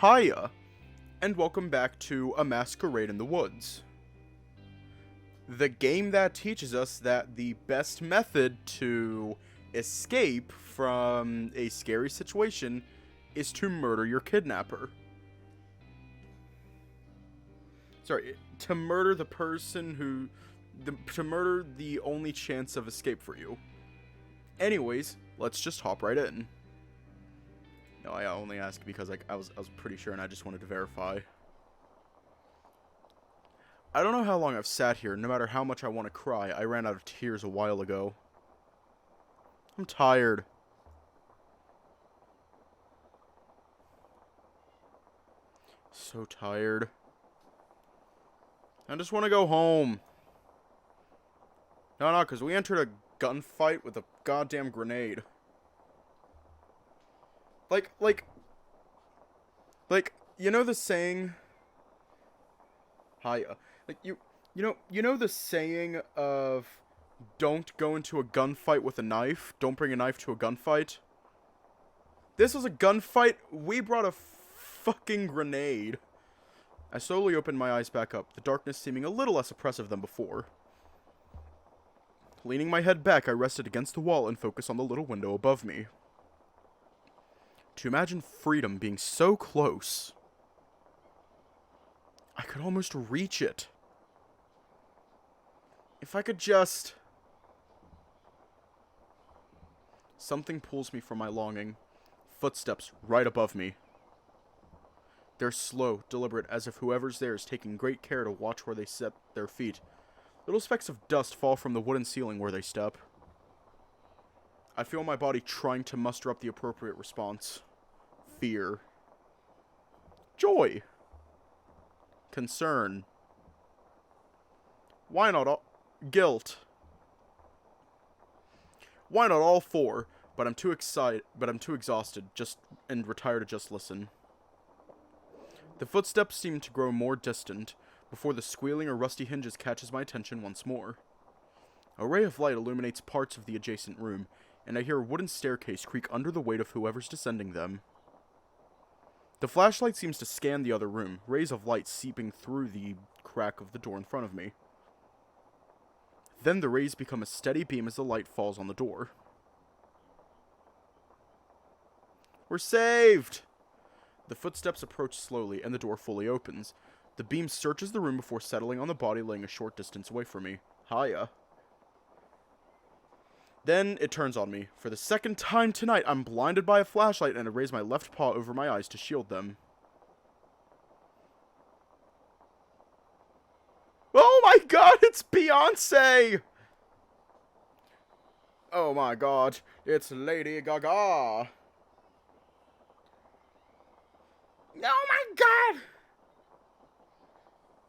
Hiya, and welcome back to A Masquerade in the Woods. The game that teaches us that the best method to escape from a scary situation is to murder your kidnapper. Sorry, to murder the person who... to murder the only chance of escape for you. Anyways, let's just hop right in. No, I only ask because I was pretty sure and I just wanted to verify. I don't know how long I've sat here. No matter how much I want to cry, I ran out of tears a while ago. I'm tired. So tired. I just want to go home. No, because we entered a gunfight with a goddamn grenade. Like, you know the saying... Hiya. Like, you know the saying of, don't go into a gunfight with a knife, don't bring a knife to a gunfight? This was a gunfight, we brought a fucking grenade. I slowly opened my eyes back up, the darkness seeming a little less oppressive than before. Leaning my head back, I rested against the wall and focused on the little window above me. To imagine freedom being so close, I could almost reach it. If I could just... Something pulls me from my longing. Footsteps right above me. They're slow, deliberate, as if whoever's there is taking great care to watch where they set their feet. Little specks of dust fall from the wooden ceiling where they step. I feel my body trying to muster up the appropriate response. Fear. Joy. Concern. Why not all... Guilt. Why not all four? But I'm too exhausted and retired to just listen. The footsteps seem to grow more distant before the squealing or rusty hinges catches my attention once more. A ray of light illuminates parts of the adjacent room, and I hear a wooden staircase creak under the weight of whoever's descending them. The flashlight seems to scan the other room, rays of light seeping through the crack of the door in front of me. Then the rays become a steady beam as the light falls on the door. We're saved! The footsteps approach slowly, and the door fully opens. The beam searches the room before settling on the body laying a short distance away from me. Hiya. Then it turns on me. For the second time tonight, I'm blinded by a flashlight and I raise my left paw over my eyes to shield them. Oh my god, it's Beyonce! Oh my god, it's Lady Gaga. Oh my god!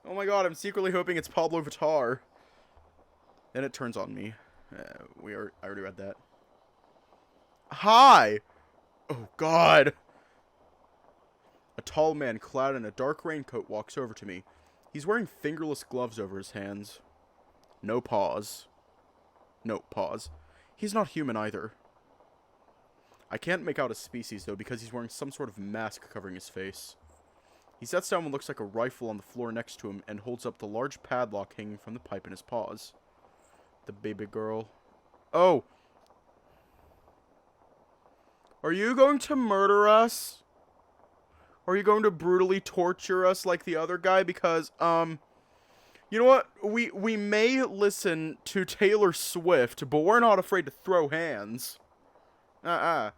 Oh my god, I'm secretly hoping it's Pablo Vittar. Then it turns on me. I already read that. Hi! Oh god! A tall man clad in a dark raincoat walks over to me. He's wearing fingerless gloves over his hands. No pause. No, pause. He's not human either. I can't make out his species though because he's wearing some sort of mask covering his face. He sets down what looks like a rifle on the floor next to him and holds up the large padlock hanging from the pipe in his paws. The baby girl. Oh! Are you going to murder us? Or are you going to brutally torture us like the other guy? Because, you know what? We may listen to Taylor Swift, but we're not afraid to throw hands. I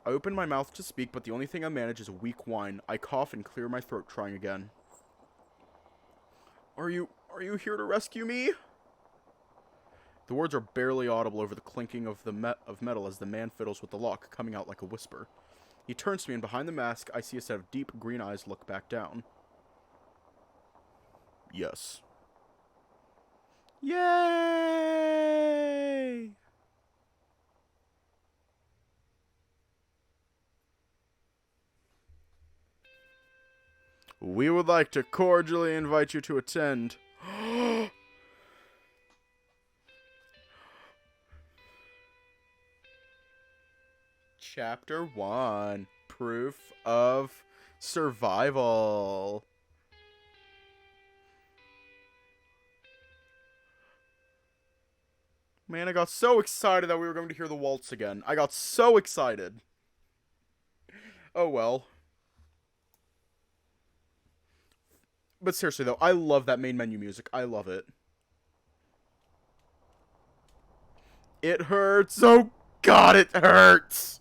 open my mouth to speak, but the only thing I manage is a weak whine. I cough and clear my throat, trying again. Are you here to rescue me? The words are barely audible over the clinking of metal as the man fiddles with the lock, coming out like a whisper. He turns to me, and behind the mask, I see a set of deep green eyes look back down. Yes. Yay! We would like to cordially invite you to attend. Chapter 1. Proof of Survival. Man, I got so excited that we were going to hear the waltz again. I got so excited. Oh well. But seriously though, I love that main menu music. I love it. It hurts. Oh god, it hurts.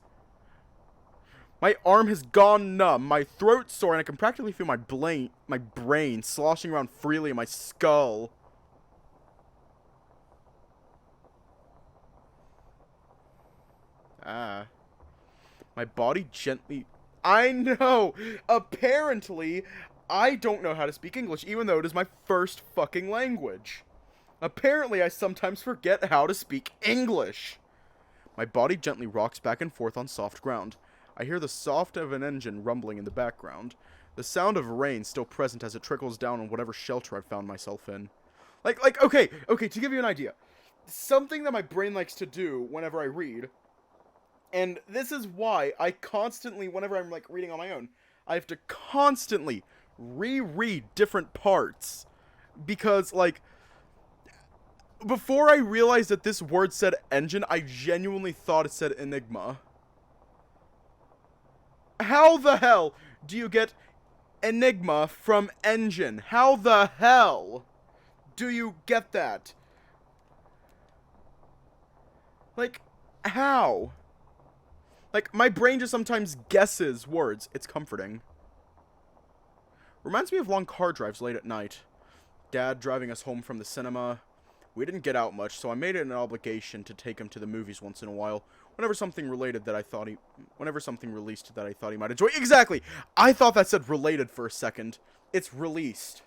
My arm has gone numb, my throat's sore, and I can practically feel my brain sloshing around freely in my skull. Ah. My body gently... I know! Apparently, I don't know how to speak English, even though it is my first fucking language. Apparently, I sometimes forget how to speak English. My body gently rocks back and forth on soft ground. I hear the soft of an engine rumbling in the background. The sound of rain still present as it trickles down on whatever shelter I've found myself in. Okay, to give you an idea. Something that my brain likes to do whenever I read, and this is why I constantly, whenever I'm, like, reading on my own, I have to constantly reread different parts. Because, like, before I realized that this word said engine, I genuinely thought it said enigma. How the hell do you get enigma from engine? How the hell do you get that? Like, how? Like, my brain just sometimes guesses words. It's comforting. Reminds me of long car drives late at night. Dad driving us home from the cinema. We didn't get out much, so I made it an obligation to take him to the movies once in a while. Whenever something released that I thought he might enjoy. Exactly! I thought that said related for a second. It's released.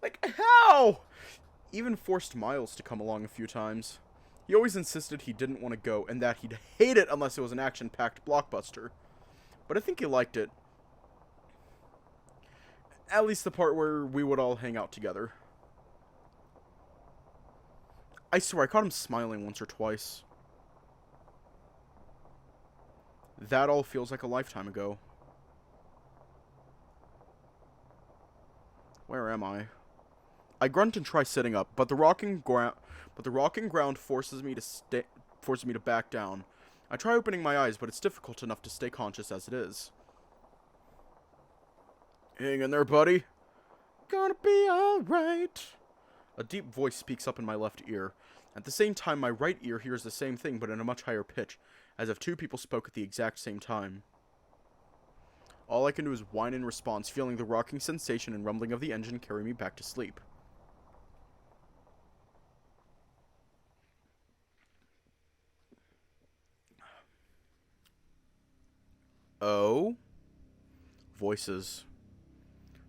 Like, how? Even forced Miles to come along a few times. He always insisted he didn't want to go, and that he'd hate it unless it was an action-packed blockbuster. But I think he liked it. At least the part where we would all hang out together. I swear, I caught him smiling once or twice. That all feels like a lifetime ago. Where am I? I grunt and try sitting up, but the rocking ground forces me to back down. I try opening my eyes, but it's difficult enough to stay conscious as it is. Hang in there, buddy. Gonna be alright. A deep voice speaks up in my left ear. At the same time, my right ear hears the same thing, but in a much higher pitch, as if two people spoke at the exact same time. All I can do is whine in response, feeling the rocking sensation and rumbling of the engine carry me back to sleep. Oh? Voices.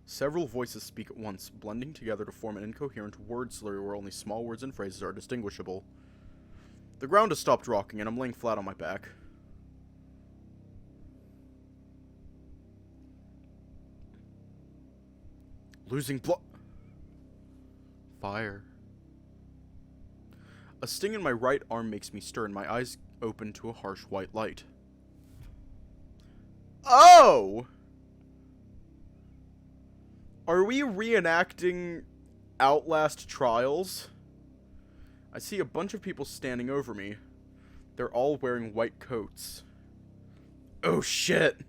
Several voices speak at once, blending together to form an incoherent word slurry where only small words and phrases are distinguishable. The ground has stopped rocking, and I'm laying flat on my back. Losing blood. Fire. A sting in my right arm makes me stir, and my eyes open to a harsh white light. Oh! Are we reenacting Outlast Trials? I see a bunch of people standing over me. They're all wearing white coats. Oh shit!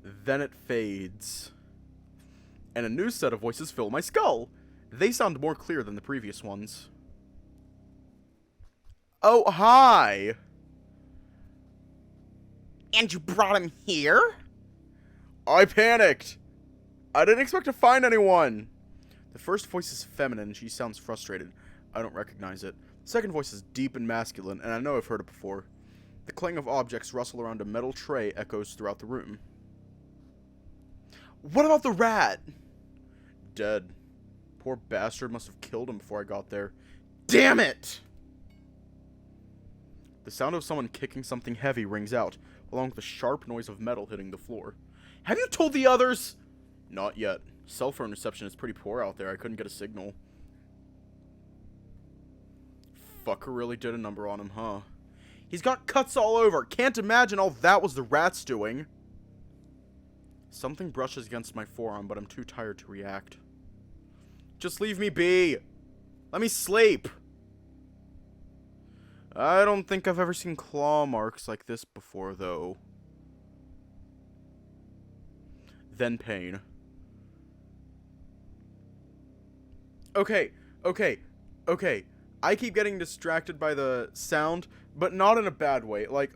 Then it fades. And a new set of voices fill my skull. They sound more clear than the previous ones. Oh, hi! And you brought him here? I panicked! I didn't expect to find anyone! The first voice is feminine and she sounds frustrated. I don't recognize it. The second voice is deep and masculine, and I know I've heard it before. The clang of objects rustle around a metal tray echoes throughout the room. What about the rat? Dead. Poor bastard must have killed him before I got there. Damn it! The sound of someone kicking something heavy rings out, along with the sharp noise of metal hitting the floor. Have you told the others? Not yet. Cell phone reception is pretty poor out there. I couldn't get a signal. Fucker really did a number on him, huh? He's got cuts all over. Can't imagine all that was the rats doing. Something brushes against my forearm, but I'm too tired to react. Just leave me be. Let me sleep. I don't think I've ever seen claw marks like this before, though. Then pain. Okay. I keep getting distracted by the sound, but not in a bad way. Like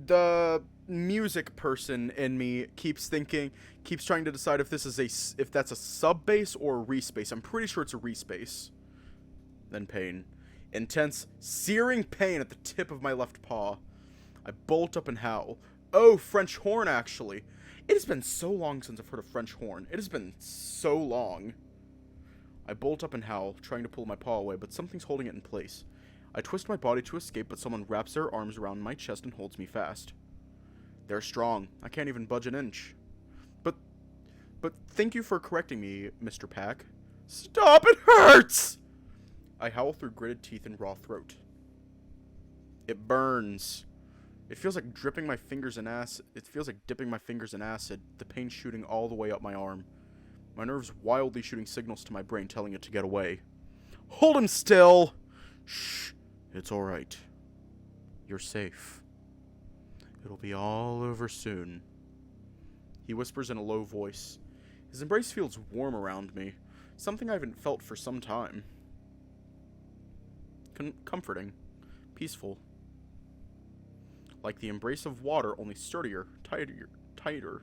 the music person in me keeps trying to decide if that's a sub bass or a re-space. I'm pretty sure it's a re-space. Then pain. Intense, searing pain at the tip of my left paw. I bolt up and howl. Oh, French horn, actually. It has been so long since I've heard a French horn. It has been so long. I bolt up and howl, trying to pull my paw away, but something's holding it in place. I twist my body to escape, but someone wraps their arms around my chest and holds me fast. They're strong. I can't even budge an inch. But thank you for correcting me, Mr. Pack. Stop, it hurts! I howl through gritted teeth and raw throat. It burns. It feels like dipping my fingers in acid, the pain shooting all the way up my arm. My nerves wildly shooting signals to my brain telling it to get away. Hold him still! Shh, it's alright. You're safe. It'll be all over soon. He whispers in a low voice. His embrace feels warm around me, something I haven't felt for some time. Comforting. Peaceful. Like the embrace of water, only sturdier, tighter,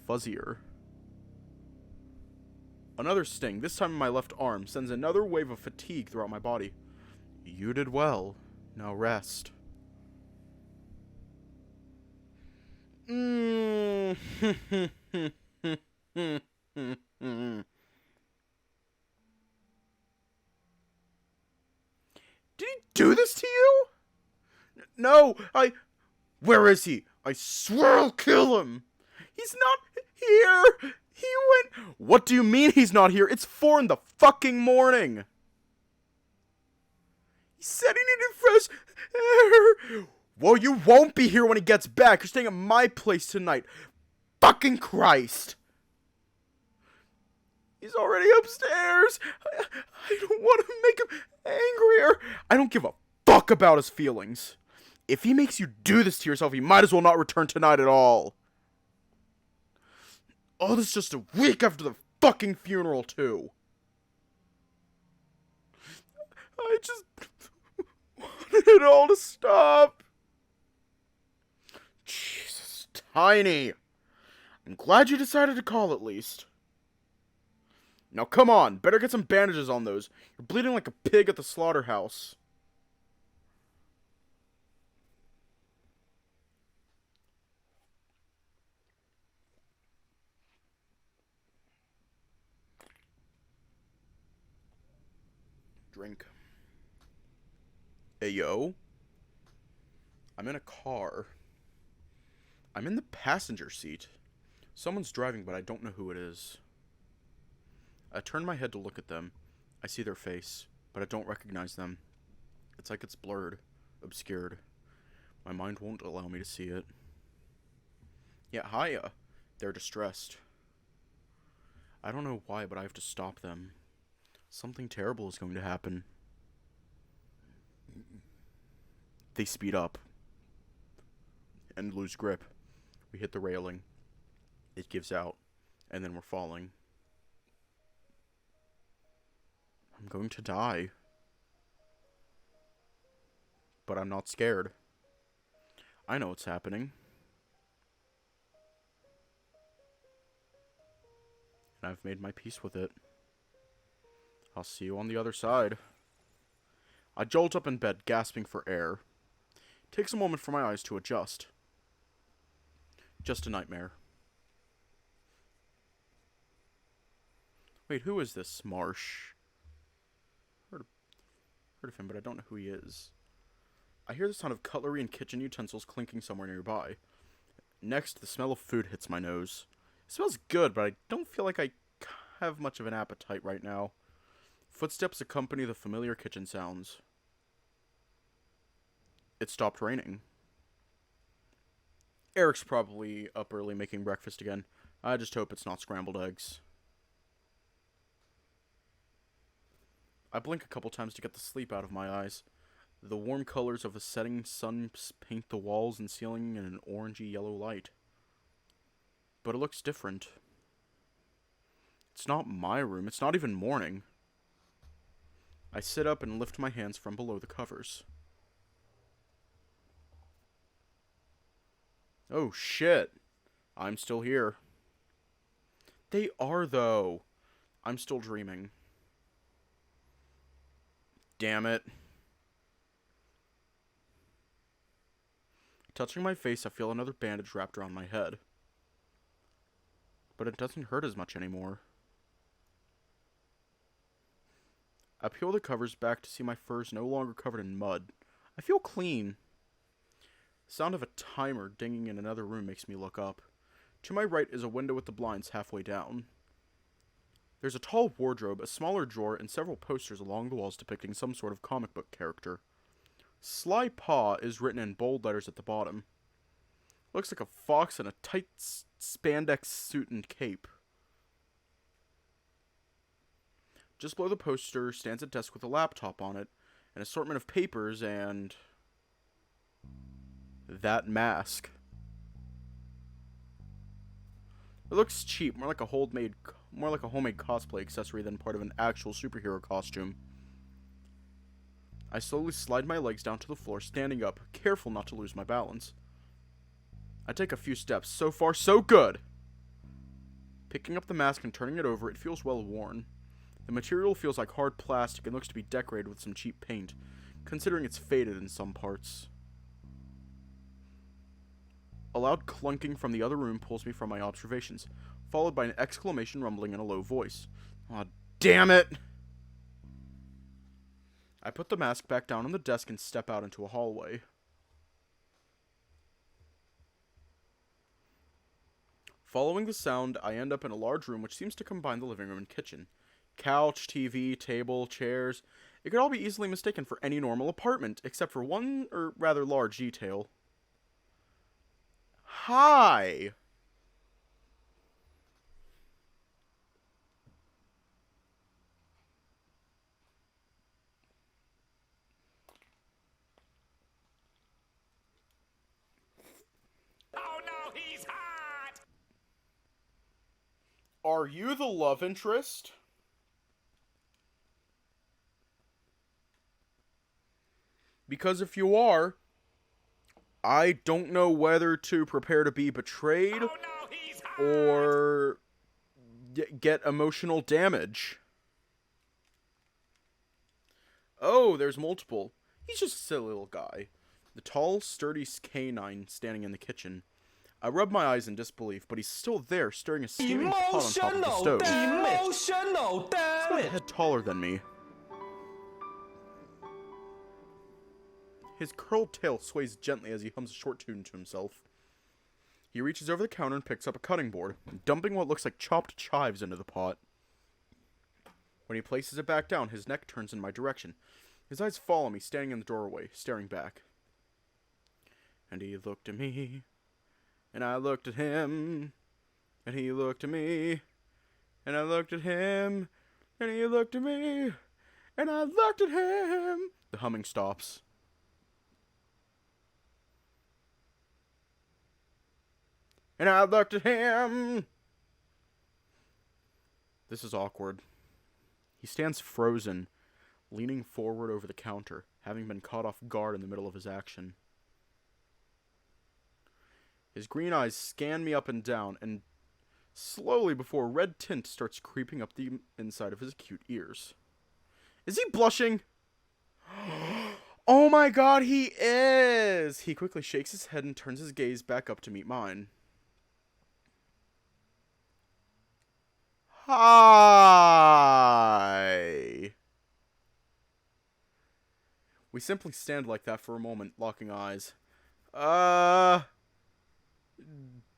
fuzzier. Another sting, this time in my left arm, sends another wave of fatigue throughout my body. You did well. Now rest. Did he do this to you? No, Where is he? I swear I'll kill him. He's not here. He went... What do you mean he's not here? It's 4 in the fucking morning. He said he needed fresh air. Well, you won't be here when he gets back. You're staying at my place tonight. Fucking Christ. He's already upstairs. I don't want to make him angrier. I don't give a fuck about his feelings. If he makes you do this to yourself, you might as well not return tonight at all. Oh, this is just a week after the fucking funeral, too. I just wanted it all to stop. Jesus, Tiny. I'm glad you decided to call at least. Now come on, better get some bandages on those. You're bleeding like a pig at the slaughterhouse. Drink. Hey, yo. I'm in a car. I'm in the passenger seat. Someone's driving, but I don't know who it is. I turn my head to look at them. I see their face, but I don't recognize them. It's like it's blurred, obscured. My mind won't allow me to see it. Yeah, hiya. They're distressed. I don't know why, but I have to stop them. Something terrible is going to happen. They speed up. And lose grip. We hit the railing. It gives out. And then we're falling. I'm going to die. But I'm not scared. I know what's happening. And I've made my peace with it. I'll see you on the other side. I jolt up in bed, gasping for air. It takes a moment for my eyes to adjust. Just a nightmare. Wait, who is this Marsh? Heard of him, but I don't know who he is. I hear the sound of cutlery and kitchen utensils clinking somewhere nearby. Next, the smell of food hits my nose. smells good, but I don't feel like I have much of an appetite right now. Footsteps accompany the familiar kitchen sounds. It stopped raining. Eric's probably up early making breakfast again. I just hope it's not scrambled eggs. I blink a couple times to get the sleep out of my eyes. The warm colors of the setting sun paint the walls and ceiling in an orangey yellow light. But it looks different. It's not my room. It's not even morning. I sit up and lift my hands from below the covers. Oh shit. I'm still here. They are, though. I'm still dreaming. Damn it. Touching my face, I feel another bandage wrapped around my head. But it doesn't hurt as much anymore. I peel the covers back to see my fur is no longer covered in mud. I feel clean. The sound of a timer dinging in another room makes me look up. To my right is a window with the blinds halfway down. There's a tall wardrobe, a smaller drawer, and several posters along the walls depicting some sort of comic book character. Slypaw is written in bold letters at the bottom. Looks like a fox in a tight spandex suit and cape. Just below the poster stands a desk with a laptop on it, an assortment of papers, and that mask. It looks cheap, more like a homemade cosplay accessory than part of an actual superhero costume. I slowly slide my legs down to the floor, standing up, careful not to lose my balance. I take a few steps. So far, so good! Picking up the mask and turning it over, it feels well worn. The material feels like hard plastic and looks to be decorated with some cheap paint, considering it's faded in some parts. A loud clunking from the other room pulls me from my observations, followed by an exclamation rumbling in a low voice. Aw, damn it! I put the mask back down on the desk and step out into a hallway. Following the sound, I end up in a large room which seems to combine the living room and kitchen. Couch, TV, table, chairs. It could all be easily mistaken for any normal apartment, except for one, or rather large detail. Hi! Oh no, he's hot! Are you the love interest? Because if you are, I don't know whether to prepare to be betrayed Oh no, he's hot! or get emotional damage. Oh, there's multiple. He's just a silly little guy. The tall, sturdy canine standing in the kitchen. I rub my eyes in disbelief, but he's still there, stirring a steaming pot on top of the stove. Emotional He's about a head taller than me. His curled tail sways gently as he hums a short tune to himself. He reaches over the counter and picks up a cutting board, dumping what looks like chopped chives into the pot. When he places it back down, his neck turns in my direction. His eyes follow me, standing in the doorway, staring back. And he looked at me, and I looked at him, and he looked at me, and I looked at him, and he looked at me, and I looked at him. The humming stops. And I looked at him. This is awkward. He stands frozen, leaning forward over the counter, having been caught off guard in the middle of his action. His green eyes scan me up and down, and slowly before red tint starts creeping up the inside of his acute ears. Is he blushing? Oh my god, he is! He quickly shakes his head and turns his gaze back up to meet mine. Hi! We simply stand like that for a moment, locking eyes.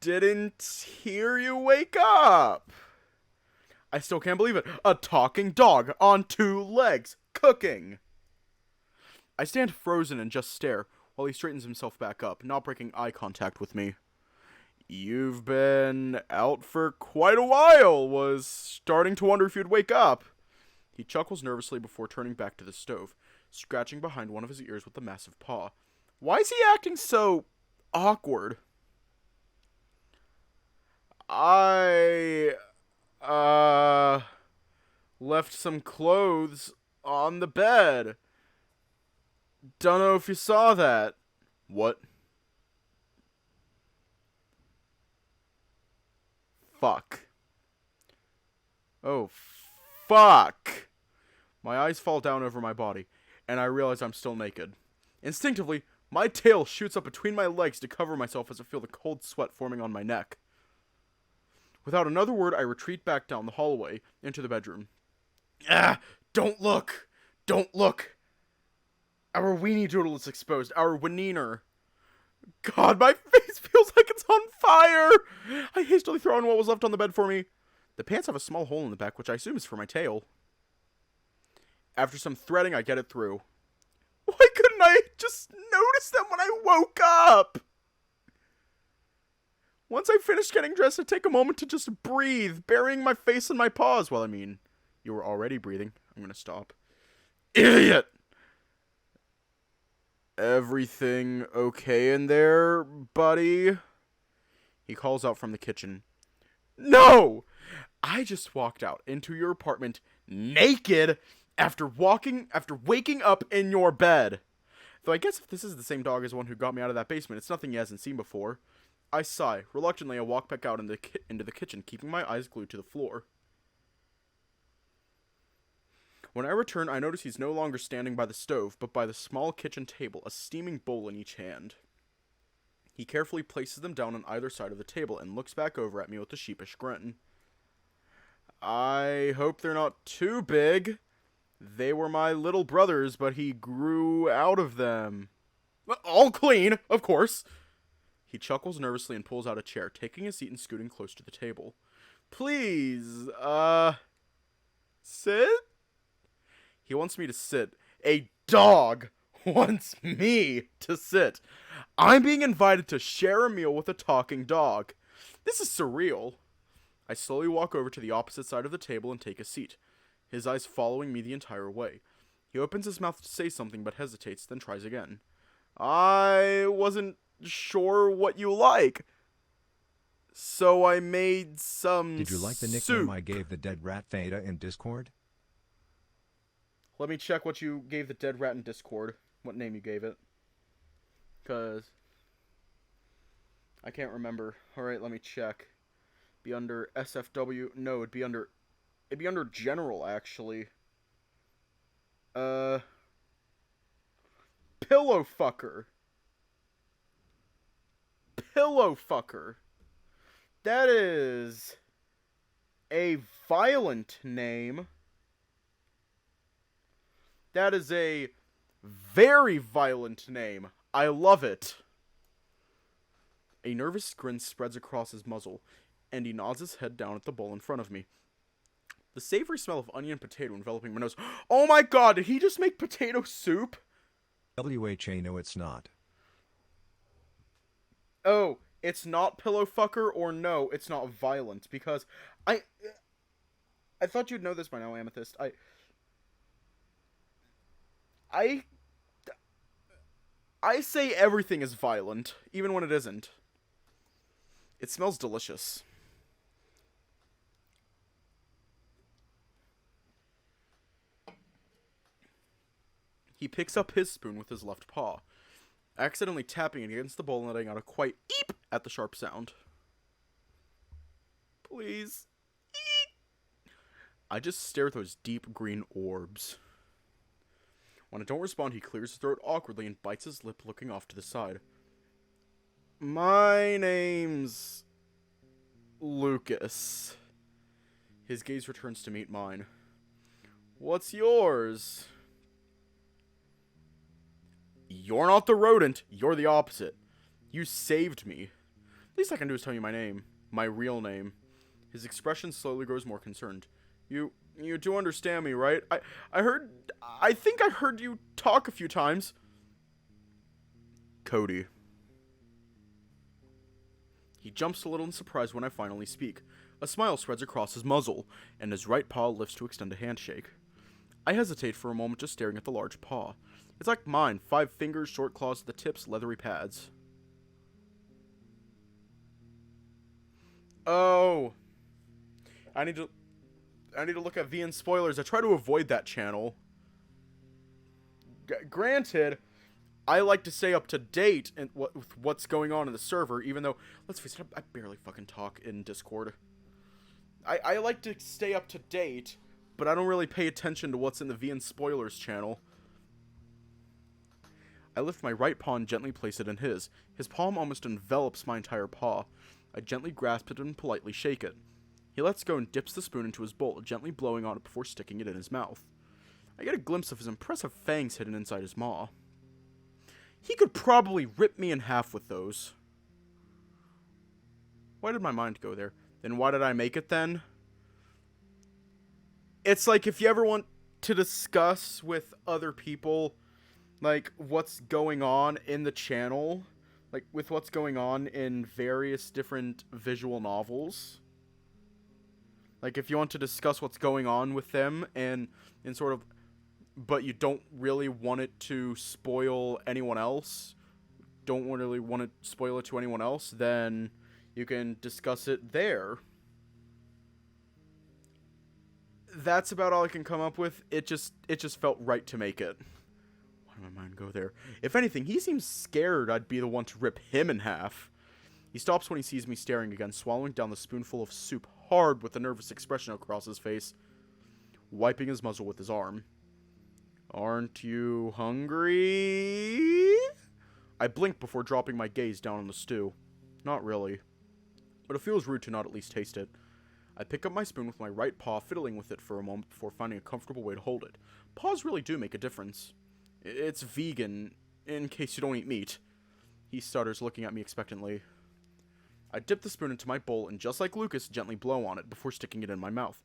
didn't hear you wake up. I still can't believe it. A talking dog on 2 legs, cooking. I stand frozen and just stare while he straightens himself back up, not breaking eye contact with me. You've been out for quite a while. Was starting to wonder if you'd wake up. He chuckles nervously before turning back to the stove, scratching behind one of his ears with a massive paw. Why is he acting so awkward? I left some clothes on the bed. Don't know if you saw that. What? Fuck. Oh, fuck. My eyes fall down over my body, and I realize I'm still naked. Instinctively, my tail shoots up between my legs to cover myself as I feel the cold sweat forming on my neck. Without another word, I retreat back down the hallway into the bedroom. Ah! Don't look! Don't look! Our Weenie Doodle is exposed. Our Weeniener. God, my face feels like it's on fire! I hastily throw in what was left on the bed for me. The pants have a small hole in the back, which I assume is for my tail. After some threading, I get it through. Why couldn't I just notice them when I woke up? Once I finish getting dressed, I take a moment to just breathe, burying my face in my paws. Well, I mean, you were already breathing. I'm gonna stop. Idiot! Everything okay in there, buddy? He calls out from the kitchen. No! I just walked out into your apartment naked after waking up in your bed. Though I guess if this is the same dog as the one who got me out of that basement, it's nothing he hasn't seen before. I sigh. Reluctantly, I walk back out into the kitchen, keeping my eyes glued to the floor. When I return, I notice he's no longer standing by the stove, but by the small kitchen table, a steaming bowl in each hand. He carefully places them down on either side of the table and looks back over at me with a sheepish grin. I hope they're not too big. They were my little brothers, but he grew out of them. All clean, of course. He chuckles nervously and pulls out a chair, taking a seat and scooting close to the table. Please, sit? He wants me to sit. A dog wants me to sit. I'm being invited to share a meal with a talking dog. This is surreal. I slowly walk over to the opposite side of the table and take a seat, his eyes following me the entire way. He opens his mouth to say something but hesitates, then tries again. I wasn't sure what you like, so I made some Did you like the nickname soup. I gave the dead rat Theta in Discord? Let me check what you gave the dead rat in Discord. What name you gave it. Because I can't remember. Alright, let me check. Be under SFW. No, it'd be under general, actually. Pillow fucker. Pillow fucker. That is a violent name. That is a very violent name. I love it. A nervous grin spreads across his muzzle, and he nods his head down at the bowl in front of me. The savory smell of onion and potato enveloping my nose. Oh my god, did he just make potato soup? WHA, no it's not. Oh, it's not pillow fucker, or no, it's not violent, because I thought you'd know this by now, Amethyst. I say everything is violent, even when it isn't. It smells delicious. He picks up his spoon with his left paw, accidentally tapping it against the bowl and letting out a quiet eep at the sharp sound. Please. Eep. I just stare at those deep green orbs. When I don't respond, he clears his throat awkwardly and bites his lip, looking off to the side. My name's Lucas. His gaze returns to meet mine. What's yours? You're not the rodent, you're the opposite. You saved me. Least I can do is tell you my name. My real name. His expression slowly grows more concerned. You do understand me, right? I think I heard you talk a few times. Cody. He jumps a little in surprise when I finally speak. A smile spreads across his muzzle, and his right paw lifts to extend a handshake. I hesitate for a moment, just staring at the large paw. It's like mine, 5 fingers, short claws at the tips, leathery pads. Oh. I need to look at VN spoilers. I try to avoid that channel. Granted, I like to stay up to date with what's going on in the server, even though, let's face it, I barely fucking talk in Discord. I like to stay up to date, but I don't really pay attention to what's in the VN spoilers channel. I lift my right paw and gently place it in his. His palm almost envelops my entire paw. I gently grasp it and politely shake it. He lets go and dips the spoon into his bowl, gently blowing on it before sticking it in his mouth. I get a glimpse of his impressive fangs hidden inside his maw. He could probably rip me in half with those. Why did my mind go there? Then why did I make it then? It's like if you ever want to discuss with other people, like, what's going on in the channel, like, with what's going on in various different visual novels. Like, if you want to discuss what's going on with them, and sort of, but you don't really want it to spoil anyone else, don't really want to spoil it to anyone else, then you can discuss it there. That's about all I can come up with. It just felt right to make it. Why did my mind go there? If anything, he seems scared I'd be the one to rip him in half. He stops when he sees me staring again, swallowing down the spoonful of soup hard with a nervous expression across his face, wiping his muzzle with his arm. Aren't you hungry? I blink before dropping my gaze down on the stew. Not really. But it feels rude to not at least taste it. I pick up my spoon with my right paw, fiddling with it for a moment before finding a comfortable way to hold it. Paws really do make a difference. It's vegan, in case you don't eat meat. He stutters, looking at me expectantly. I dip the spoon into my bowl and, just like Lucas, gently blow on it before sticking it in my mouth.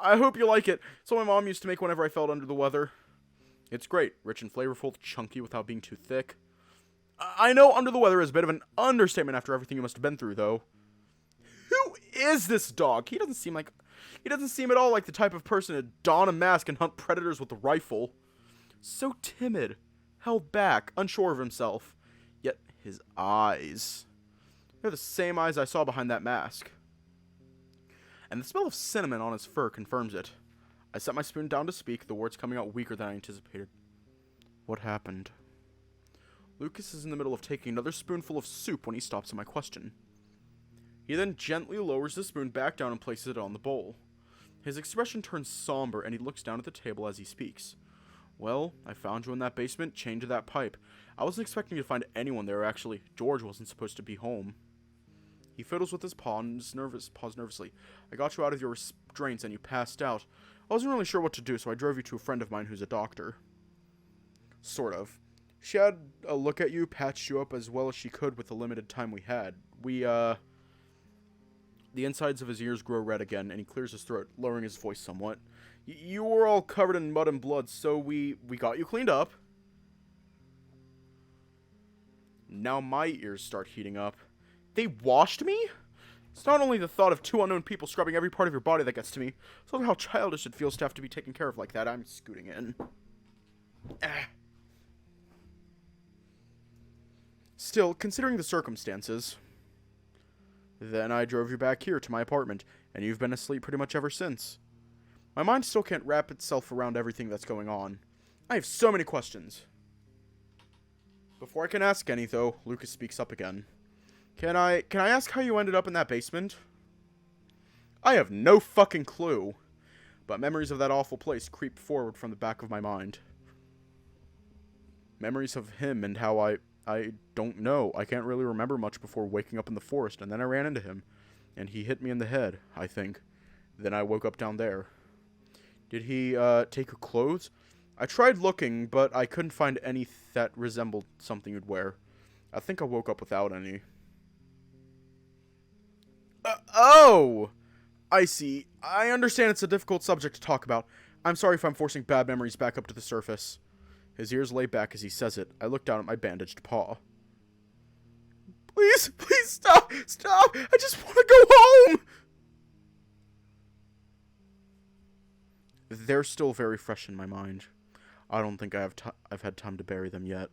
I hope you like it. It's what my mom used to make whenever I felt under the weather. It's great, rich and flavorful, chunky without being too thick. I know under the weather is a bit of an understatement after everything you must have been through, though. Who is this dog? He doesn't seem at all like the type of person to don a mask and hunt predators with a rifle. So timid, held back, unsure of himself. Yet his eyes. They're the same eyes I saw behind that mask. And the smell of cinnamon on his fur confirms it. I set my spoon down to speak, the words coming out weaker than I anticipated. What happened? Lucas is in the middle of taking another spoonful of soup when he stops at my question. He then gently lowers the spoon back down and places it on the bowl. His expression turns somber and he looks down at the table as he speaks. Well, I found you in that basement, chained to that pipe. I wasn't expecting to find anyone there, actually. George wasn't supposed to be home. He fiddles with his paw and paws nervously. I got you out of your restraints and you passed out. I wasn't really sure what to do, so I drove you to a friend of mine who's a doctor. Sort of. She had a look at you, patched you up as well as she could with the limited time we had. The insides of his ears grow red again, and he clears his throat, lowering his voice somewhat. You were all covered in mud and blood, so we got you cleaned up. Now my ears start heating up. They washed me? It's not only the thought of 2 unknown people scrubbing every part of your body that gets to me. It's also how childish it feels to have to be taken care of like that. I'm scooting in. Still, considering the circumstances... Then I drove you back here to my apartment, and you've been asleep pretty much ever since. My mind still can't wrap itself around everything that's going on. I have so many questions. Before I can ask any, though, Lucas speaks up again. Can I ask how you ended up in that basement? I have no fucking clue, but memories of that awful place creep forward from the back of my mind. Memories of him and how I don't know. I can't really remember much before waking up in the forest, and then I ran into him, and he hit me in the head, I think. Then I woke up down there. Did he, take your clothes? I tried looking, but I couldn't find any that resembled something you'd wear. I think I woke up without any. Oh! I see. I understand it's a difficult subject to talk about. I'm sorry if I'm forcing bad memories back up to the surface. His ears lay back as he says it. I look down at my bandaged paw. Please, please stop! Stop! I just want to go home! They're still very fresh in my mind. I don't think I've had time to bury them yet.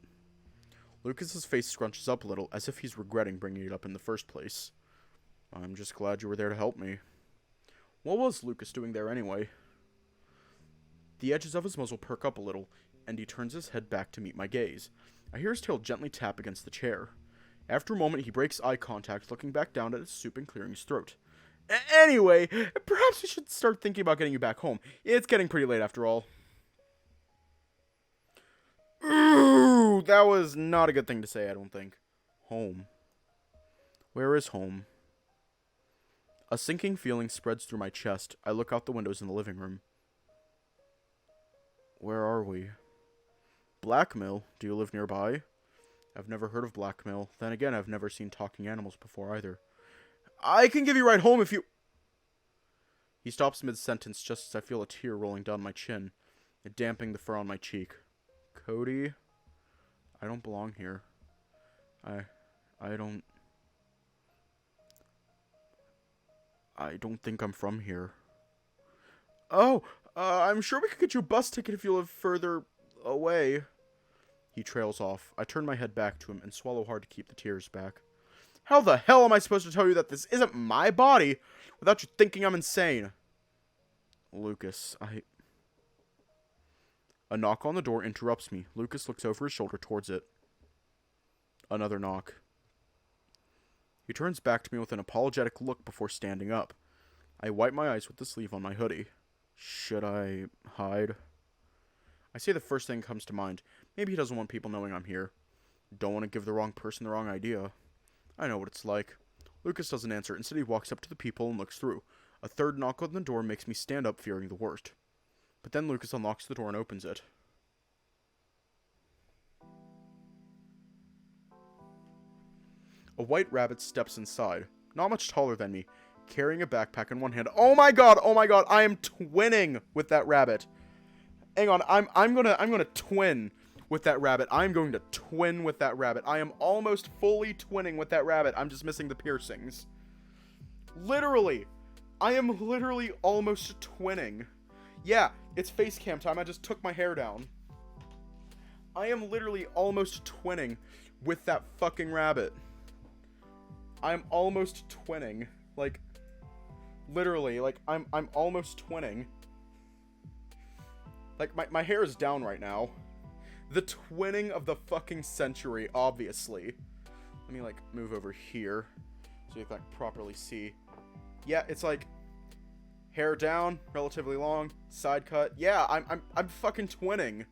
Lucas's face scrunches up a little, as if he's regretting bringing it up in the first place. I'm just glad you were there to help me. What was Lucas doing there anyway? The edges of his muzzle perk up a little, and he turns his head back to meet my gaze. I hear his tail gently tap against the chair. After a moment, he breaks eye contact, looking back down at his soup and clearing his throat. Anyway, perhaps we should start thinking about getting you back home. It's getting pretty late after all. Ooh, that was not a good thing to say, I don't think. Home. Where is home? A sinking feeling spreads through my chest. I look out the windows in the living room. Where are we? Blackmill? Do you live nearby? I've never heard of Blackmill. Then again, I've never seen talking animals before either. I can give you a ride home if you... He stops mid-sentence just as I feel a tear rolling down my chin, and damping the fur on my cheek. Cody? I don't belong here. I don't think I'm from here. Oh, I'm sure we could get you a bus ticket if you live further away. He trails off. I turn my head back to him and swallow hard to keep the tears back. How the hell am I supposed to tell you that this isn't my body without you thinking I'm insane? Lucas, A knock on the door interrupts me. Lucas looks over his shoulder towards it. Another knock. He turns back to me with an apologetic look before standing up. I wipe my eyes with the sleeve on my hoodie. Should I hide? I say the first thing comes to mind. Maybe he doesn't want people knowing I'm here. Don't want to give the wrong person the wrong idea. I know what it's like. Lucas doesn't answer. Instead, he walks up to the people and looks through. A third knock on the door makes me stand up, fearing the worst. But then Lucas unlocks the door and opens it. A white rabbit steps inside, not much taller than me, carrying a backpack in one hand. Oh my god, I am twinning with that rabbit. Hang on, I'm gonna twin with that rabbit. I'm going to twin with that rabbit. I am almost fully twinning with that rabbit. I'm just missing the piercings. Literally. I am literally almost twinning. Yeah, it's face cam time. I just took my hair down. I am literally almost twinning with that fucking rabbit. I'm almost twinning. Like, literally, like, I'm almost twinning. Like, my hair is down right now. The twinning of the fucking century, obviously. Let me, like, move over here so you can, like, properly see. Yeah, it's like hair down, relatively long, side cut. Yeah, I'm fucking twinning.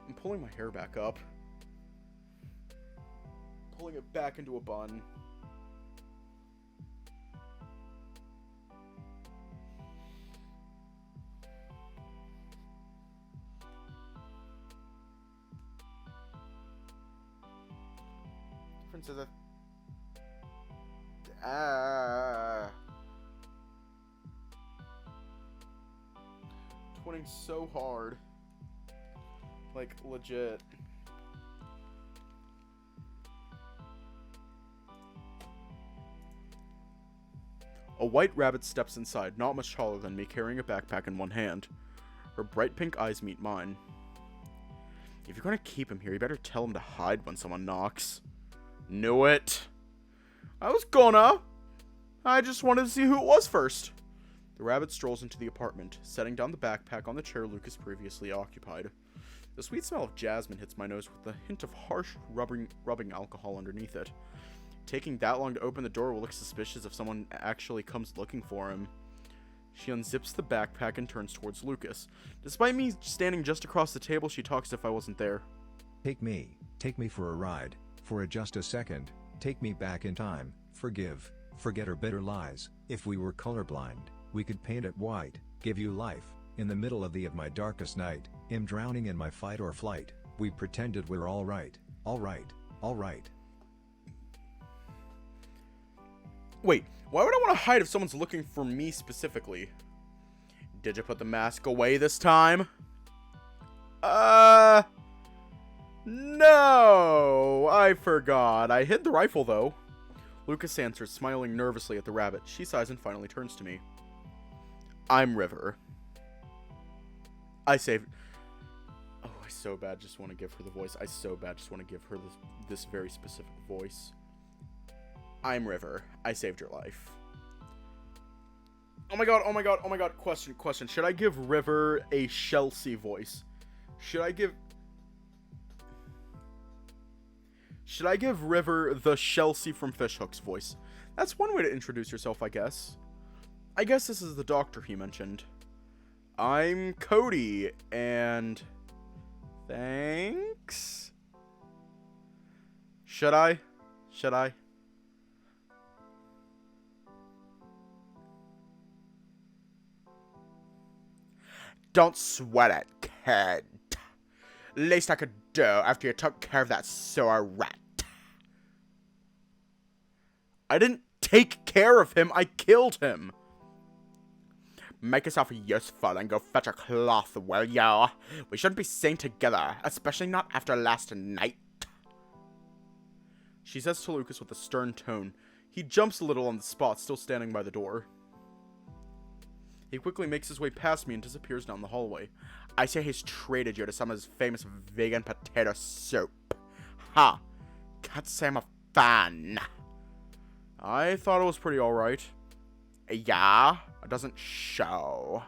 I'm pulling my hair back up. Pulling it back into a bun. Difference is twinning so hard. Like, legit. A white rabbit steps inside, not much taller than me, carrying a backpack in one hand. Her bright pink eyes meet mine. If you're gonna keep him here, you better tell him to hide when someone knocks. Knew it. I was gonna. I just wanted to see who it was first. The rabbit strolls into the apartment, setting down the backpack on the chair Lucas previously occupied. The sweet smell of jasmine hits my nose with a hint of harsh rubbing alcohol underneath it. Taking that long to open the door will look suspicious if someone actually comes looking for him. She unzips the backpack and turns towards Lucas. Despite me standing just across the table, she talks as if I wasn't there. Take me for a ride, for just a second, take me back in time, forgive, forget her bitter lies. If we were colorblind, we could paint it white, give you life, in the middle of my darkest night, am drowning in my fight or flight, we pretended we're alright, alright, alright. Wait, why would I want to hide if someone's looking for me specifically? Did you put the mask away this time? No, I forgot. I hid the rifle, though. Lucas answers, smiling nervously at the rabbit. She sighs and finally turns to me. I'm River. I saved... Oh, I so bad just want to give her the voice. I so bad just want to give her this very specific voice. I'm River. I saved your life. Oh my god, oh my god, oh my god. Question. Should I give River a Chelsea voice? Should I give River the Chelsea from Fishhook's voice? That's one way to introduce yourself, I guess. I guess this is the doctor he mentioned. I'm Cody, and... Thanks? Should I? Don't sweat it, kid. Least I could do after you took care of that sore rat. I didn't take care of him, I killed him. Make yourself useful and go fetch a cloth, will ya? We shouldn't be seen together, especially not after last night. She says to Lucas with a stern tone. He jumps a little on the spot, still standing by the door. He quickly makes his way past me and disappears down the hallway. I say he's traded you to some of his famous vegan potato soup. Huh. Can't say I'm a fan. I thought it was pretty alright. Yeah? It doesn't show.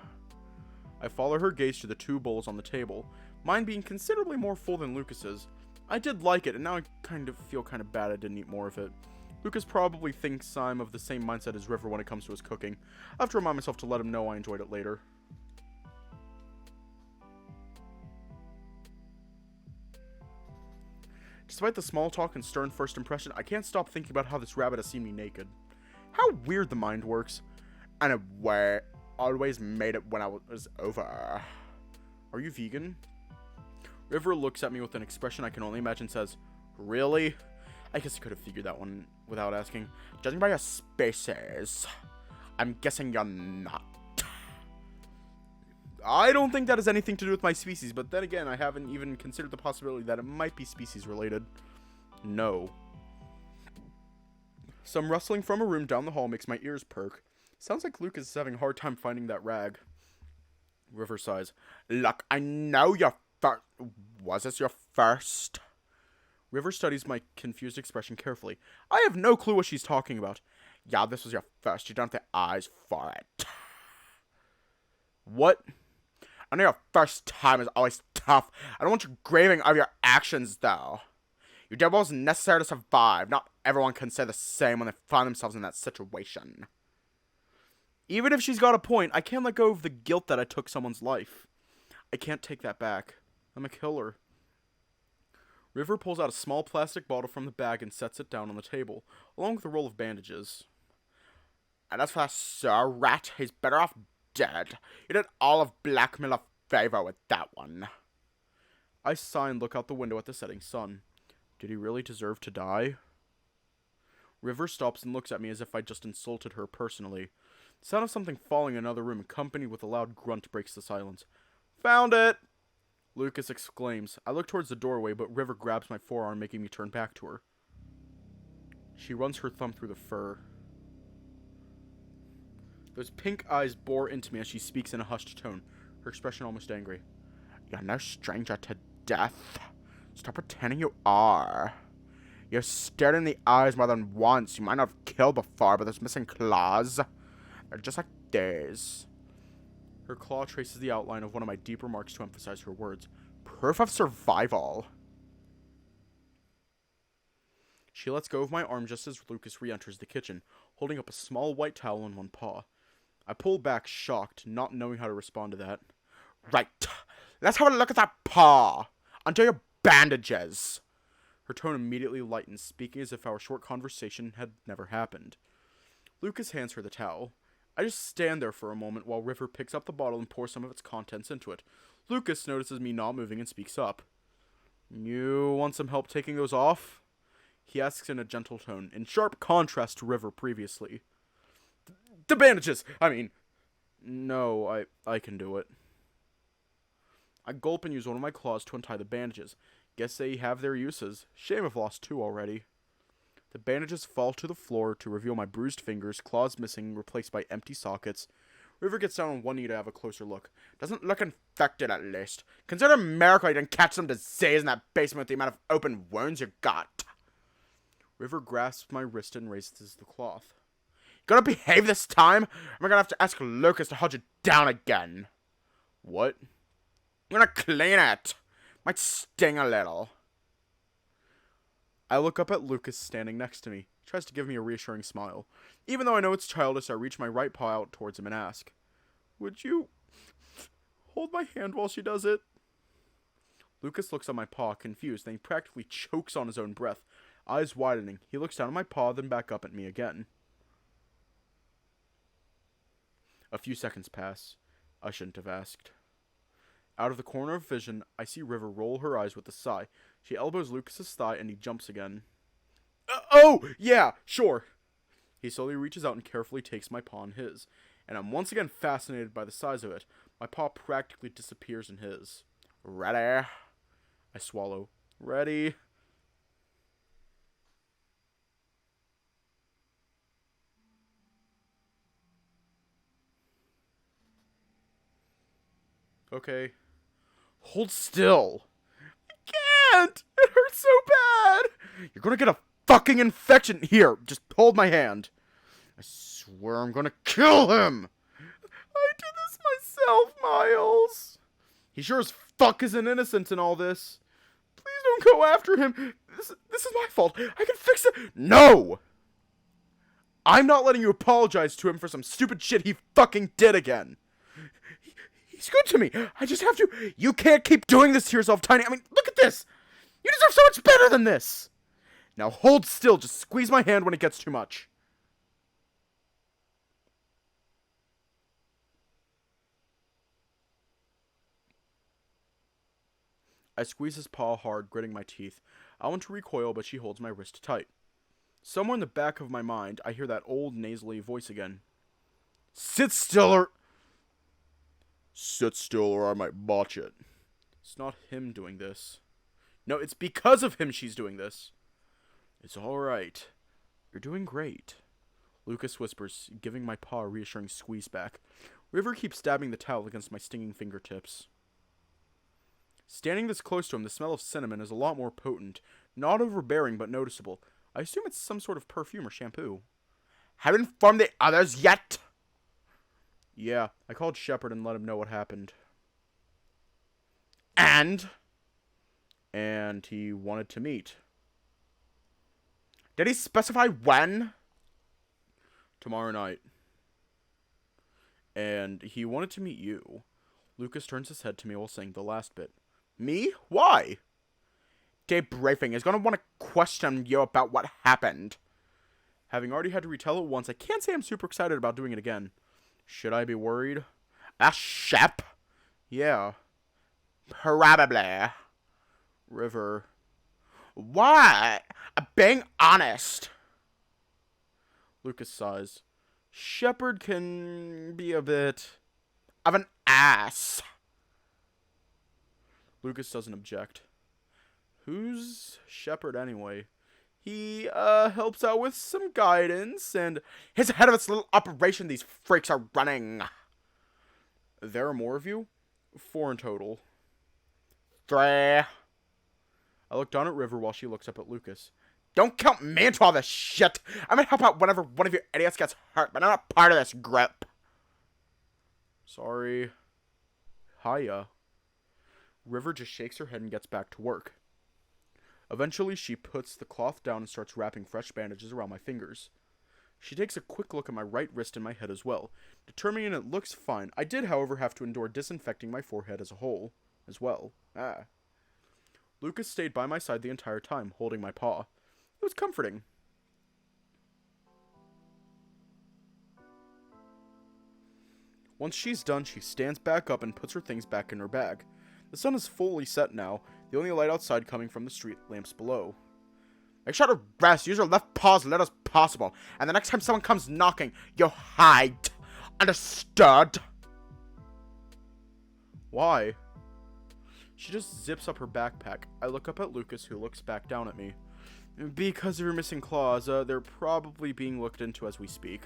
I follow her gaze to the two bowls on the table, mine being considerably more full than Lucas's. I did like it, and now I feel kind of bad I didn't eat more of it. Lucas probably thinks I'm of the same mindset as River when it comes to his cooking. I have to remind myself to let him know I enjoyed it later. Despite the small talk and stern first impression, I can't stop thinking about how this rabbit has seen me naked. How weird the mind works. And it always made it when I was over. Are you vegan? River looks at me with an expression I can only imagine says, really? I guess I could have figured that one without asking. Judging by your species, I'm guessing you're not. I don't think that has anything to do with my species, but then again, I haven't even considered the possibility that it might be species related. No. Some rustling from a room down the hall makes my ears perk. Sounds like Lucas is having a hard time finding that rag. River sighs. Look, I know you're first. Was this your first? River studies my confused expression carefully. I have no clue what she's talking about. Yeah, this was your first. You don't have the eyes for it. What? I know your first time is always tough. I don't want you graving over your actions, though. You did what was necessary to survive. Not everyone can say the same when they find themselves in that situation. Even if she's got a point, I can't let go of the guilt that I took someone's life. I can't take that back. I'm a killer. River pulls out a small plastic bottle from the bag and sets it down on the table, along with a roll of bandages. And as for that sir rat, he's better off dead. You did all of Black Miller favor with that one. I sigh and look out the window at the setting sun. Did he really deserve to die? River stops and looks at me as if I just insulted her personally. The sound of something falling in another room, accompanied with a loud grunt, breaks the silence. Found it! Lucas exclaims. I look towards the doorway, but River grabs my forearm, making me turn back to her. She runs her thumb through the fur. Those pink eyes bore into me as she speaks in a hushed tone, her expression almost angry. You're no stranger to death. Stop pretending you are. You've stared in the eyes more than once. You might not have killed before, but those missing claws, they're just like these. Her claw traces the outline of one of my deeper marks to emphasize her words. Proof of survival. She lets go of my arm just as Lucas re-enters the kitchen, holding up a small white towel in one paw. I pull back, shocked, not knowing how to respond to that. Right. Let's have a look at that paw. Undo your bandages. Her tone immediately lightens, speaking as if our short conversation had never happened. Lucas hands her the towel. I just stand there for a moment while River picks up the bottle and pours some of its contents into it. Lucas notices me not moving and speaks up. You want some help taking those off? he asks in a gentle tone, in sharp contrast to River previously. The bandages! I mean... No, I can do it. I gulp and use one of my claws to untie the bandages. Guess they have their uses. Shame I've lost 2 already. The bandages fall to the floor to reveal my bruised fingers, claws missing, replaced by empty sockets. River gets down on one knee to have a closer look. Doesn't look infected, at least. Consider a miracle you didn't catch some disease in that basement with the amount of open wounds you got. River grasps my wrist and raises the cloth. You gonna behave this time? Or am I gonna have to ask Lucas to hold you down again? What? I'm gonna clean it. Might sting a little. I look up at Lucas standing next to me. He tries to give me a reassuring smile. Even though I know it's childish, I reach my right paw out towards him and ask, "Would you hold my hand while she does it?" Lucas looks at my paw, confused, then he practically chokes on his own breath. Eyes widening, he looks down at my paw, then back up at me again. A few seconds pass. I shouldn't have asked. Out of the corner of vision, I see River roll her eyes with a sigh. She elbows Lucas's thigh and he jumps again. Oh, yeah, sure. He slowly reaches out and carefully takes my paw in his, and I'm once again fascinated by the size of it. My paw practically disappears in his. Ready? I swallow. Ready? Okay. Hold still. I can't! It hurts so bad! You're gonna get a fucking infection! Here, just hold my hand. I swear I'm gonna kill him! I did this myself, Miles. He sure as fuck isn't innocent in all this. Please don't go after him. This is my fault. I can fix it. No! I'm not letting you apologize to him for some stupid shit he fucking did again. He's good to me. I just have to. You can't keep doing this to yourself, Tiny. I mean, look at this. You deserve so much better than this. Now hold still. Just squeeze my hand when it gets too much. I squeeze his paw hard, gritting my teeth. I want to recoil, but she holds my wrist tight. Somewhere in the back of my mind, I hear that old nasally voice again. Sit still or... Sit still or I might botch it. It's not him doing this. No, it's because of him she's doing this. It's alright. You're doing great. Lucas whispers, giving my paw a reassuring squeeze back. River keeps stabbing the towel against my stinging fingertips. Standing this close to him, the smell of cinnamon is a lot more potent. Not overbearing, but noticeable. I assume it's some sort of perfume or shampoo. Haven't informed the others yet? Yeah, I called Shepard and let him know what happened. And he wanted to meet. Did he specify when? Tomorrow night. And he wanted to meet you. Lucas turns his head to me while saying the last bit. Me? Why? Debriefing is gonna want to question you about what happened. Having already had to retell it once, I can't say I'm super excited about doing it again. Should I be worried? Shep? Yeah. Probably. River. What? Being honest. Lucas sighs. Shepard can be a bit of an ass. Lucas doesn't object. Who's Shepard anyway? He, helps out with some guidance, and he's ahead of this little operation these freaks are running. There are more of you? 4 in total. 3. I look down at River while she looks up at Lucas. Don't count me into all this shit! I'm gonna help out whenever one of you idiots gets hurt, but I'm not part of this group. Sorry. Hiya. River just shakes her head and gets back to work. Eventually, she puts the cloth down and starts wrapping fresh bandages around my fingers. She takes a quick look at my right wrist and my head as well. Determining it looks fine, I did, however, have to endure disinfecting my forehead as a whole, as well. Lucas stayed by my side the entire time, holding my paw. It was comforting. Once she's done, she stands back up and puts her things back in her bag. The sun is fully set now, the only light outside coming from the street lamps below. Make sure to rest. Use your left paw as little as possible. And the next time someone comes knocking, you hide. Understood? Why? She just zips up her backpack. I look up at Lucas, who looks back down at me. Because of her missing claws, they're probably being looked into as we speak.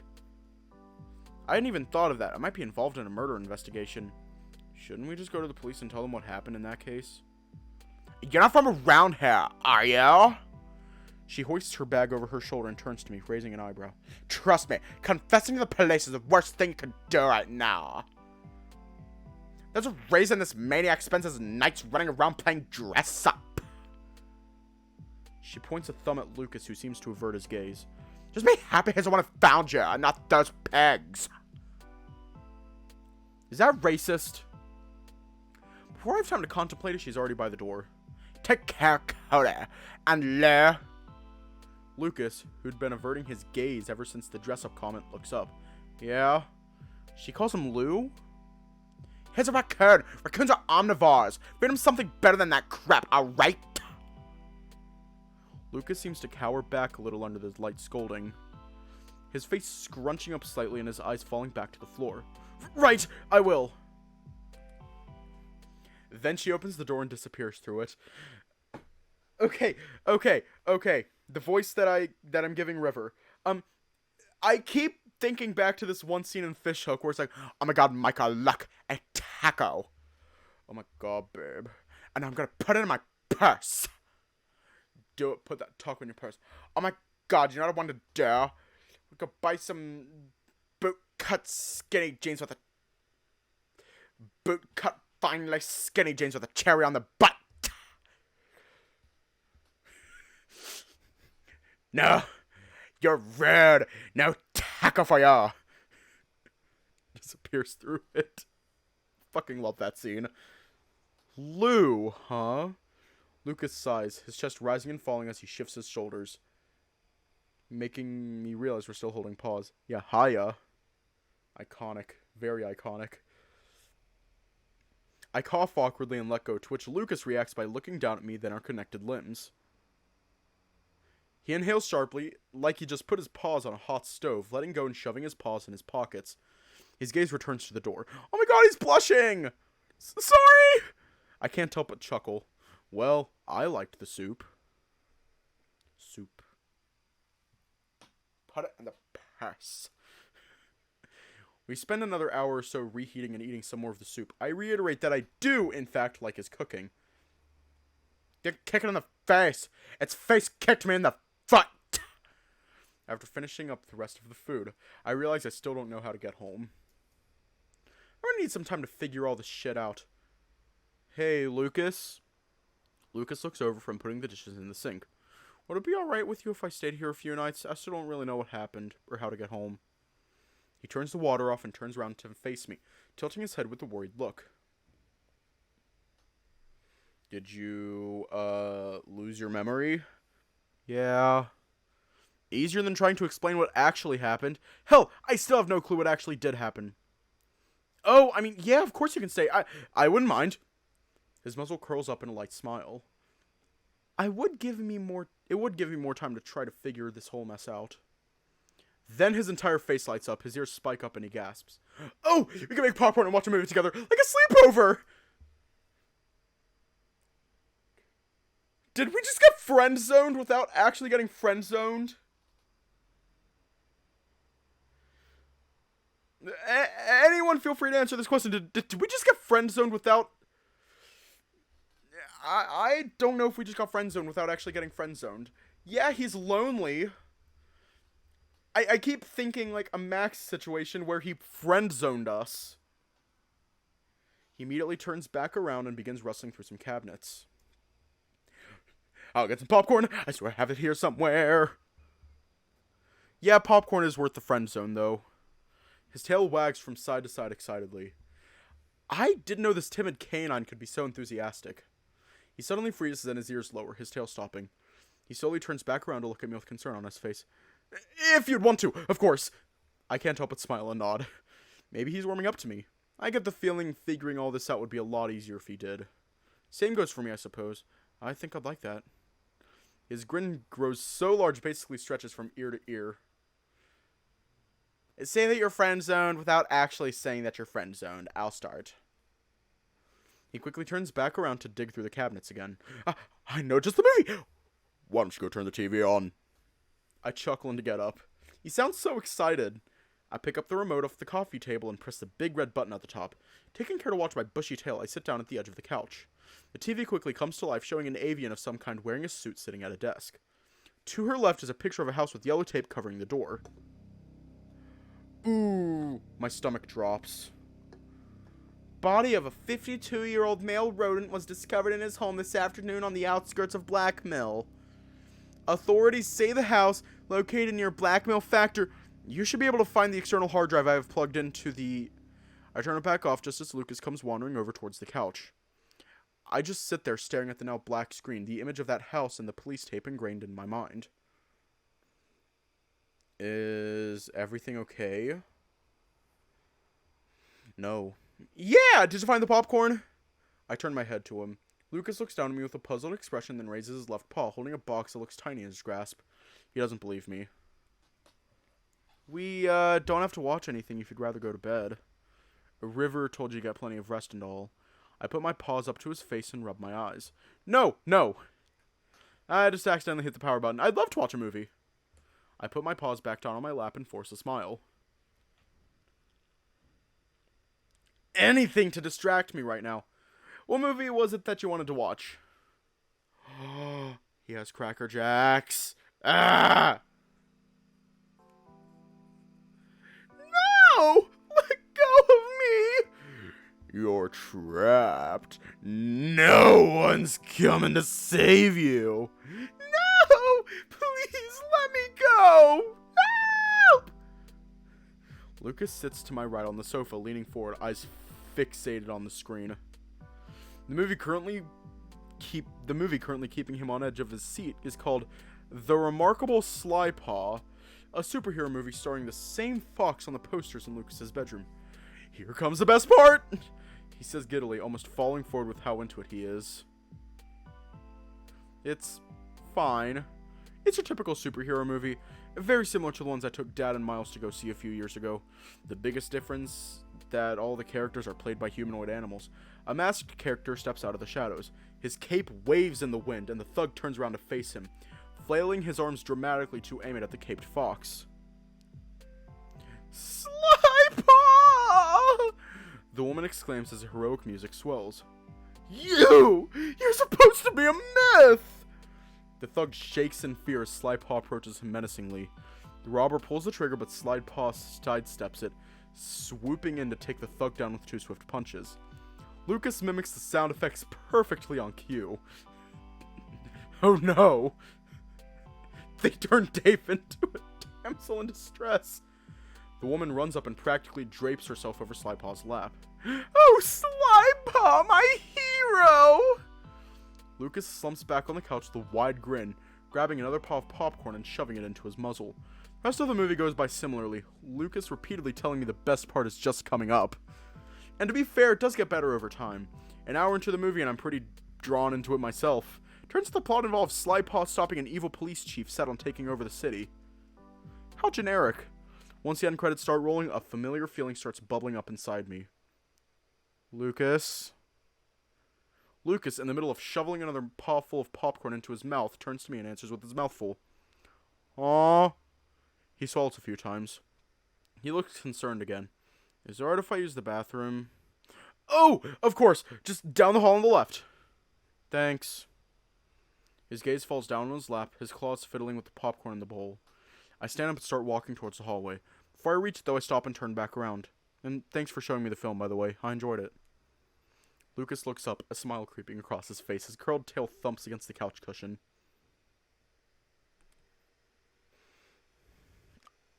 I hadn't even thought of that. I might be involved in a murder investigation. Shouldn't we just go to the police and tell them what happened in that case? You're not from around here, are you? She hoists her bag over her shoulder and turns to me, raising an eyebrow. Trust me, confessing to the police is the worst thing you can do right now. There's a reason this maniac spends his nights running around playing dress up. She points a thumb at Lucas, who seems to avert his gaze. Just be happy he's the one who found you, and not those pigs. Is that racist? Before I have time to contemplate it, she's already by the door. Take care, Cody. And Lucas, who'd been averting his gaze ever since the dress-up comment, looks up. Yeah? She calls him Lou? Here's a raccoon. Raccoons are omnivores. Feed him something better than that crap, alright? Lucas seems to cower back a little under this light scolding. His face scrunching up slightly and his eyes falling back to the floor. Right, I will. Then she opens the door and disappears through it. Okay. The voice that I'm giving River. I keep thinking back to this one scene in Fishhook where it's like, oh my god, Michael, look, a taco. Oh my god, babe. And I'm gonna put it in my purse. Do it, put that taco in your purse. Oh my god, you know what I want to do? We could buy some boot-cut skinny jeans with a... boot-cut fine lace skinny jeans with a cherry on the butt. No, you're rude. No taco for ya. Disappears through it. Fucking love that scene. Lou, huh? Lucas sighs, his chest rising and falling as he shifts his shoulders, making me realize we're still holding pause. Yeah, hiya. Iconic. Very iconic. I cough awkwardly and let go, to which Lucas reacts by looking down at me, then our connected limbs. He inhales sharply, like he just put his paws on a hot stove, letting go and shoving his paws in his pockets. His gaze returns to the door. Oh my god, he's blushing! Sorry! I can't help but chuckle. Well, I liked the soup. Soup. Put it in the purse. We spend another hour or so reheating and eating some more of the soup. I reiterate that I do, in fact, like his cooking. Get kicked in the face. Its face kicked me in the foot. After finishing up the rest of the food, I realize I still don't know how to get home. I'm gonna need some time to figure all this shit out. Hey, Lucas. Lucas looks over from putting the dishes in the sink. Would it be alright with you if I stayed here a few nights? I still don't really know what happened, or how to get home. He turns the water off and turns around to face me, tilting his head with a worried look. Did you, lose your memory? Yeah. Easier than trying to explain what actually happened. Hell, I still have no clue what actually did happen. Oh, I mean, yeah, of course you can stay. I wouldn't mind. His muzzle curls up in a light smile. It would give me more time to try to figure this whole mess out. Then his entire face lights up, his ears spike up, and he gasps. Oh, we can make popcorn and watch a movie together, like a sleepover! Did we just get friend-zoned without actually getting friend-zoned? Anyone feel free to answer this question. Did we just get friend-zoned without... I don't know if we just got friend-zoned without actually getting friend-zoned. Yeah, he's lonely. I keep thinking like a Max situation where he friend-zoned us. He immediately turns back around and begins rustling through some cabinets. I'll get some popcorn. I swear I have it here somewhere. Yeah, popcorn is worth the friend zone, though. His tail wags from side to side excitedly. I didn't know this timid canine could be so enthusiastic. He suddenly freezes and his ears lower, his tail stopping. He slowly turns back around to look at me with concern on his face. If you'd want to, of course. I can't help but smile and nod. Maybe he's warming up to me. I get the feeling figuring all this out would be a lot easier if he did. Same goes for me, I suppose. I think I'd like that. His grin grows so large it basically stretches from ear to ear. Say that you're friend zoned without actually saying that you're friend zoned. I'll start. He quickly turns back around to dig through the cabinets again. I know just the movie! Why don't you go turn the TV on? I chuckle and to get up. He sounds so excited. I pick up the remote off the coffee table and press the big red button at the top. Taking care to watch my bushy tail, I sit down at the edge of the couch. The TV quickly comes to life, showing an avian of some kind wearing a suit sitting at a desk. To her left is a picture of a house with yellow tape covering the door. Ooh, my stomach drops. Body of a 52-year-old male rodent was discovered in his home this afternoon on the outskirts of Blackmill. Authorities say the house, located near Blackmill Factor... You should be able to find the external hard drive I have plugged into the... I turn it back off just as Lucas comes wandering over towards the couch. I just sit there staring at the now black screen, the image of that house and the police tape ingrained in my mind. Is everything okay? No. Yeah! Did you find the popcorn? I turn my head to him. Lucas looks down at me with a puzzled expression, then raises his left paw, holding a box that looks tiny in his grasp. He doesn't believe me. We, don't have to watch anything if you'd rather go to bed. River told you to get plenty of rest and all. I put my paws up to his face and rub my eyes. No! I just accidentally hit the power button. I'd love to watch a movie. I put my paws back down on my lap and force a smile. Anything to distract me right now. What movie was it that you wanted to watch? He has Cracker Jacks. Ah! No! Let go of me! You're trapped. No one's coming to save you. No! Please let me go! Help! Lucas sits to my right on the sofa, leaning forward, eyes fixated on the screen. The movie currently keeping him on edge of his seat is called The Remarkable Slypaw, a superhero movie starring the same fox on the posters in Lucas's bedroom. Here comes the best part! He says giddily, almost falling forward with how into it he is. It's fine. It's your typical superhero movie, very similar to the ones I took Dad and Miles to go see a few years ago. The biggest difference that all the characters are played by humanoid animals. A masked character steps out of the shadows. His cape waves in the wind, and the thug turns around to face him, flailing his arms dramatically to aim it at the caped fox. Slypaw! The woman exclaims as heroic music swells. You're supposed to be a myth! The thug shakes in fear as Slypaw approaches him menacingly. The robber pulls the trigger, but Slypaw sidesteps it, swooping in to take the thug down with 2 swift punches. Lucas mimics the sound effects perfectly on cue. Oh no! They turn Dave into a damsel in distress. The woman runs up and practically drapes herself over Slypaw's lap. Oh, Slypaw, my hero! Lucas slumps back on the couch with a wide grin, grabbing another paw of popcorn and shoving it into his muzzle. The rest of the movie goes by similarly, Lucas repeatedly telling me the best part is just coming up. And to be fair, it does get better over time. An hour into the movie and I'm pretty drawn into it myself. Turns out the plot involves Slypaw stopping an evil police chief set on taking over the city. How generic. Once the end credits start rolling, a familiar feeling starts bubbling up inside me. Lucas, in the middle of shoveling another paw full of popcorn into his mouth, turns to me and answers with his mouth full. Aww. He swallows a few times. He looks concerned again. Is it alright if I use the bathroom? Oh, of course, just down the hall on the left. Thanks. His gaze falls down on his lap, his claws fiddling with the popcorn in the bowl. I stand up and start walking towards the hallway. Before I reach it, though, I stop and turn back around. And thanks for showing me the film, by the way. I enjoyed it. Lucas looks up, a smile creeping across his face. His curled tail thumps against the couch cushion.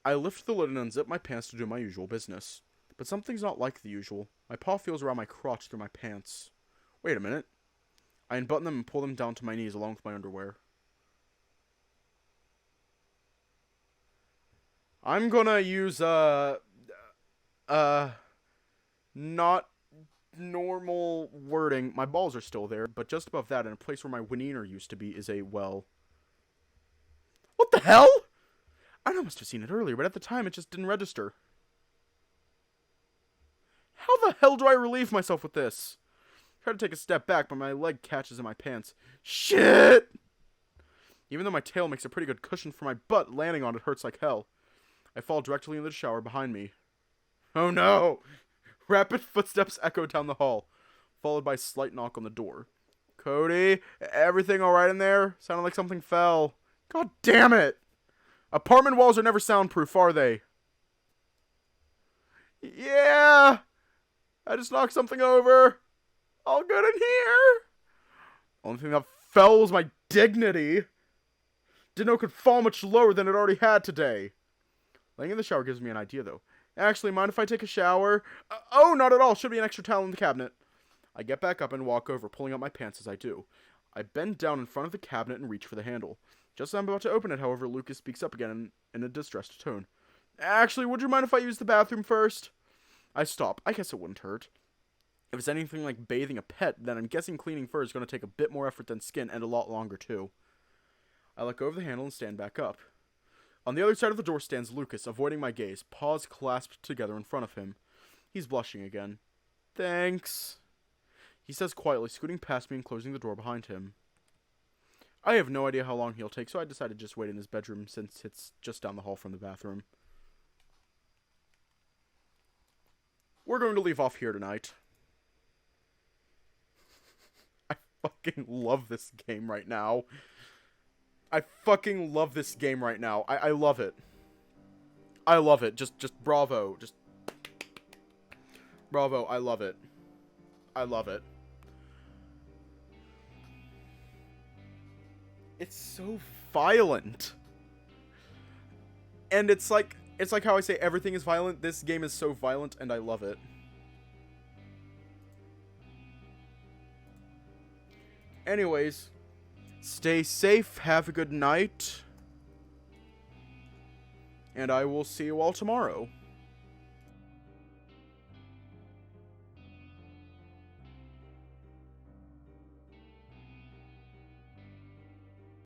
I lift the lid and unzip my pants to do my usual business. But something's not like the usual. My paw feels around my crotch through my pants. Wait a minute. I unbutton them and pull them down to my knees along with my underwear. I'm gonna use, not normal wording. My balls are still there, but just above that, in a place where my wiener used to be, is a, well, What the hell? I know I must have seen it earlier, but at the time it just didn't register. How the hell do I relieve myself with this? Try to take a step back, but my leg catches in my pants. Shit! Even though my tail makes a pretty good cushion for my butt, landing on it hurts like hell. I fall directly into the shower behind me. Oh no! Rapid footsteps echo down the hall, followed by a slight knock on the door. Cody, everything alright in there? Sounded like something fell. God damn it! Apartment walls are never soundproof, are they? Yeah! I just knocked something over. All good in here. Only thing that fell was my dignity. Didn't know it could fall much lower than it already had today. Laying in the shower gives me an idea, though. Actually, mind if I take a shower? Oh, not at all. Should be an extra towel in the cabinet. I get back up and walk over, pulling up my pants as I do. I bend down in front of the cabinet and reach for the handle. Just as I'm about to open it, however, Lucas speaks up again in a distressed tone. Actually, would you mind if I use the bathroom first? I stop. I guess it wouldn't hurt. If it's anything like bathing a pet, then I'm guessing cleaning fur is going to take a bit more effort than skin, and a lot longer, too. I let go of the handle and stand back up. On the other side of the door stands Lucas, avoiding my gaze, paws clasped together in front of him. He's blushing again. Thanks, he says quietly, scooting past me and closing the door behind him. I have no idea how long he'll take, so I decided to just wait in his bedroom since it's just down the hall from the bathroom. We're going to leave off here tonight. I fucking love this game right now. I fucking love this game right now. I love it. I love it. Just bravo. Just bravo. I love it. I love it. It's so violent. And it's like how I say everything is violent. This game is so violent and I love it. Anyways, stay safe, have a good night, and I will see you all tomorrow.